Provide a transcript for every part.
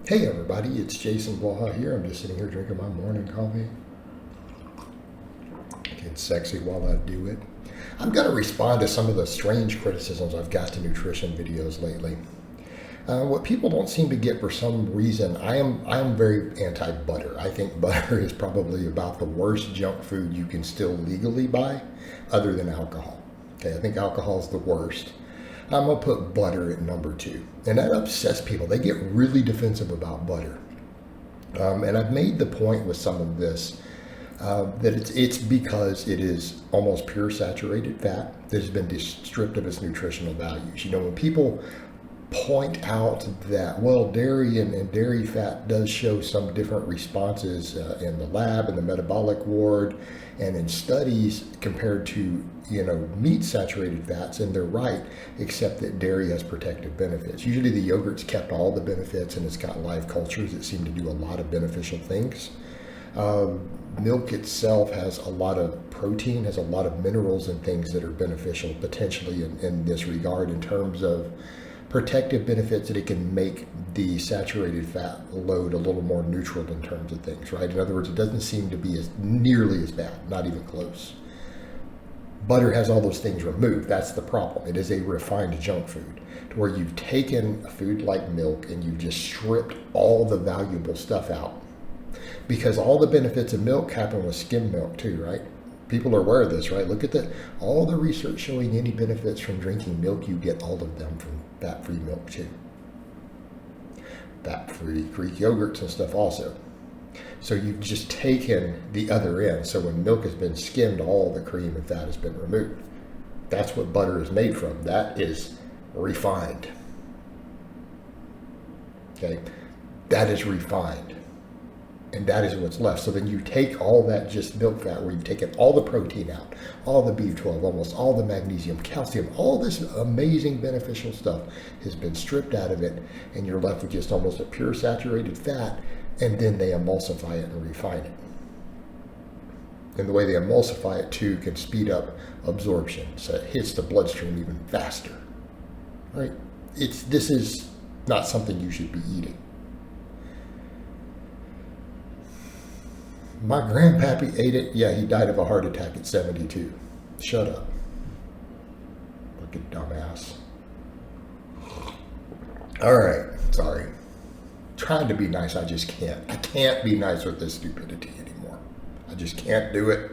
Hey everybody, it's Jason Blaha here. I'm just sitting here drinking my morning coffee. Getting sexy while I do it. I'm going to respond to some of the strange criticisms I've got to nutrition videos lately. What people don't seem to get for some reason, I am very anti-butter. I think butter is probably about the worst junk food you can still legally buy, other than alcohol. Okay, I think alcohol is the worst. I'm going to put butter at number 2. And that upsets people. They get really defensive about butter. And I've made the point with some of this that it's because it is almost pure saturated fat that has been stripped of its nutritional values. You know, when people point out that, well, dairy and dairy fat does show some different responses in the lab, in the metabolic ward, and in studies compared to, meat saturated fats, and they're right, except that dairy has protective benefits. Usually the yogurt's kept all the benefits, and it's got live cultures that seem to do a lot of beneficial things. Milk itself has a lot of protein, has a lot of minerals and things that are beneficial potentially in this regard in terms of protective benefits, that it can make the saturated fat load a little more neutral in terms of things, right? In other words, it doesn't seem to be nearly as bad, not even close. Butter has all those things removed. That's the problem. It is a refined junk food, to where you've taken a food like milk and you've just stripped all the valuable stuff out. Because all the benefits of milk happen with skim milk too, right? People are aware of this, right? Look at all the research showing any benefits from drinking milk, you get all of them from fat-free milk too. Fat-free Greek yogurts and stuff also. So you've just taken the other end. So when milk has been skimmed, all the cream and fat has been removed. That's what butter is made from. That is refined. Okay? That is refined. And that is what's left. So then you take all that just milk fat, where you've taken all the protein out, all the B12, almost all the magnesium, calcium, all this amazing beneficial stuff has been stripped out of it, and you're left with just almost a pure saturated fat, and then they emulsify it and refine it. And the way they emulsify it too can speed up absorption, so it hits the bloodstream even faster. Right? This is not something you should be eating. My grandpappy ate it. Yeah, he died of a heart attack at 72. Shut up. Fucking dumbass. All right. Sorry. Trying to be nice. I just can't. I can't be nice with this stupidity anymore. I just can't do it.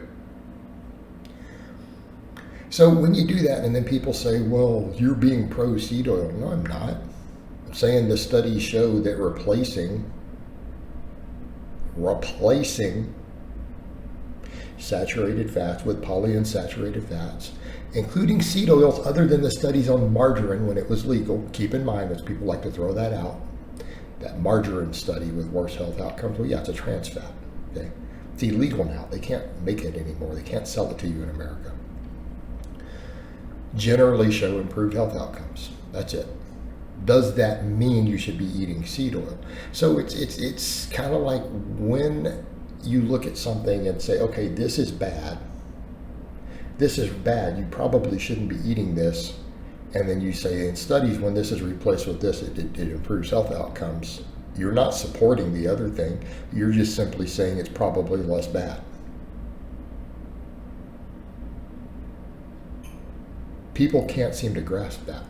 So when you do that and then people say, well, you're being pro seed oil. No, I'm not. I'm saying the studies show that replacing saturated fats with polyunsaturated fats, including seed oils, other than the studies on margarine when it was legal. Keep in mind, as people like to throw that out, that margarine study with worse health outcomes. Well, yeah, it's a trans fat. Okay, it's illegal now. They can't make it anymore. They can't sell it to you in America. Generally show improved health outcomes. That's it. Does that mean you should be eating seed oil? So it's kind of like when you look at something and say, okay, this is bad. This is bad. You probably shouldn't be eating this. And then you say, in studies, when this is replaced with this, it improves health outcomes. You're not supporting the other thing. You're just simply saying it's probably less bad. People can't seem to grasp that.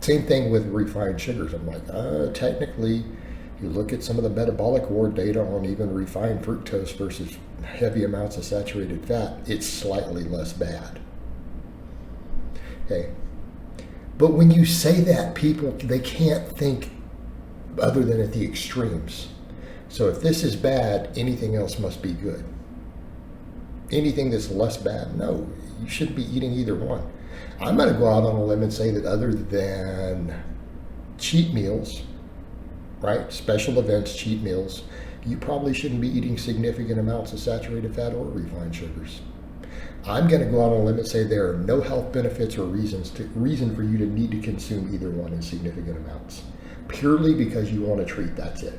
Same thing with refined sugars. I'm like, technically, you look at some of the metabolic ward data on even refined fructose versus heavy amounts of saturated fat, it's slightly less bad. Okay. But when you say that, people, they can't think other than at the extremes. So if this is bad, anything else must be good. Anything that's less bad, no, you shouldn't be eating either one. I'm going to go out on a limb and say that other than cheat meals, right, special events, cheat meals, you probably shouldn't be eating significant amounts of saturated fat or refined sugars. I'm going to go out on a limb and say there are no health benefits or reason for you to need to consume either one in significant amounts, purely because you want a treat. That's it.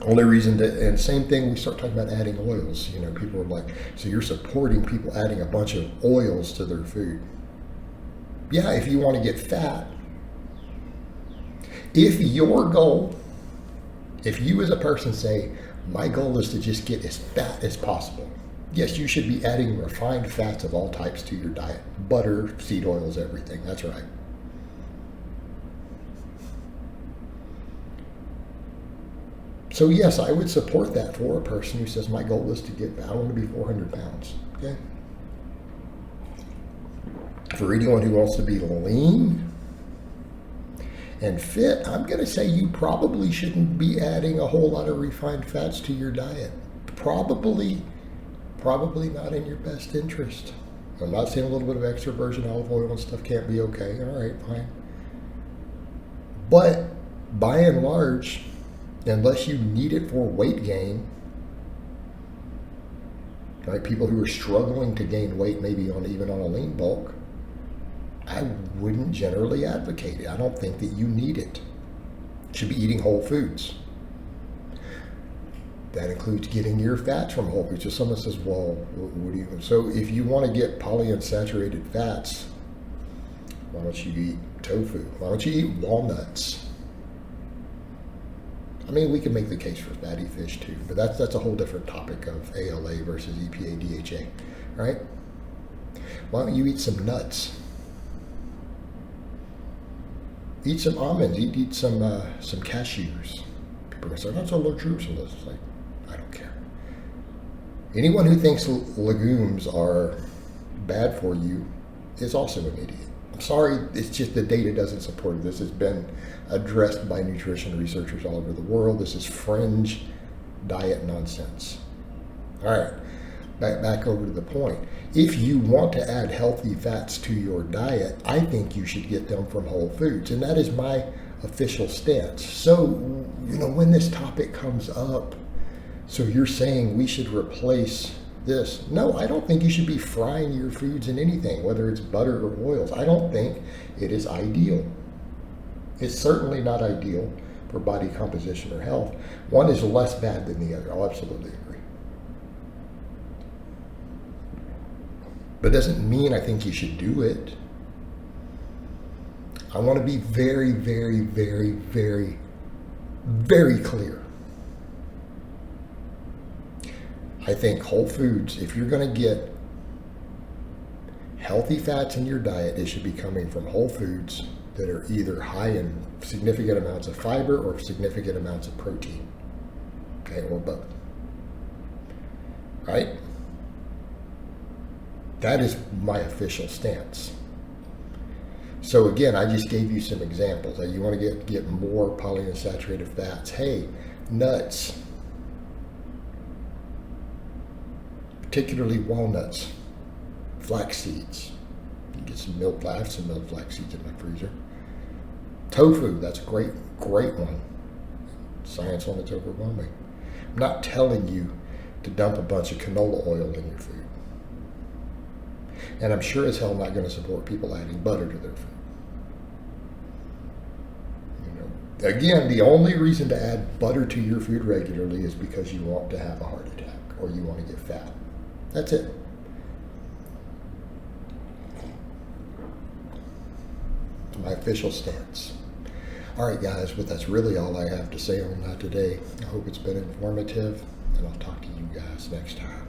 Only reason that, and same thing, we start talking about adding oils. People are like, so you're supporting people adding a bunch of oils to their food. Yeah, if you want to get fat, If your goal, if you as a person say, my goal is to just get as fat as possible, yes, you should be adding refined fats of all types to your diet. Butter, seed oils, everything. That's right. So yes, I would support that for a person who says, my goal is to get, I want to be 400 pounds. Okay. For anyone who wants to be lean and fit, I'm going to say you probably shouldn't be adding a whole lot of refined fats to your diet. Probably not in your best interest. I'm not saying a little bit of extra virgin olive oil and stuff can't be okay. All right, fine. But by and large, unless you need it for weight gain, right? People who are struggling to gain weight, maybe even on a lean bulk, I wouldn't generally advocate it. I don't think that you need it. You should be eating whole foods. That includes getting your fats from whole foods. So someone says, well, what do you... So if you want to get polyunsaturated fats, why don't you eat tofu? Why don't you eat walnuts? I mean, we can make the case for fatty fish too, but that's a whole different topic of ALA versus EPA, DHA, right? Why don't you eat some nuts? Eat some almonds, eat some cashews. People are going to say, that's so luxurious. It's like, I don't care. Anyone who thinks legumes are bad for you is also an idiot. I'm sorry, it's just the data doesn't support it. This has been addressed by nutrition researchers all over the world. This is fringe diet nonsense. All right, back over to the point. If you want to add healthy fats to your diet, I think you should get them from whole foods. And that is my official stance. So, when this topic comes up, so you're saying we should replace this. No, I don't think you should be frying your foods in anything, whether it's butter or oils. I don't think it is ideal. It's certainly not ideal for body composition or health. One is less bad than the other. I'll absolutely agree. But it doesn't mean I think you should do it. I want to be very, very, very, very, very clear. I think whole foods, if you're going to get healthy fats in your diet, it should be coming from whole foods that are either high in significant amounts of fiber or significant amounts of protein. Okay, or both. Right? That is my official stance. So again, I just gave you some examples. You want to get more polyunsaturated fats. Hey, nuts, particularly walnuts, flax seeds. You get some milk. I have some milk flax seeds in my freezer. Tofu, that's a great one. Science on it's overwhelming. I'm not telling you to dump a bunch of canola oil in your food. And I'm sure as hell not going to support people adding butter to their food. Again, the only reason to add butter to your food regularly is because you want to have a heart attack or you want to get fat. That's it. My official stance. All right, guys, but that's really all I have to say on that today. I hope it's been informative, and I'll talk to you guys next time.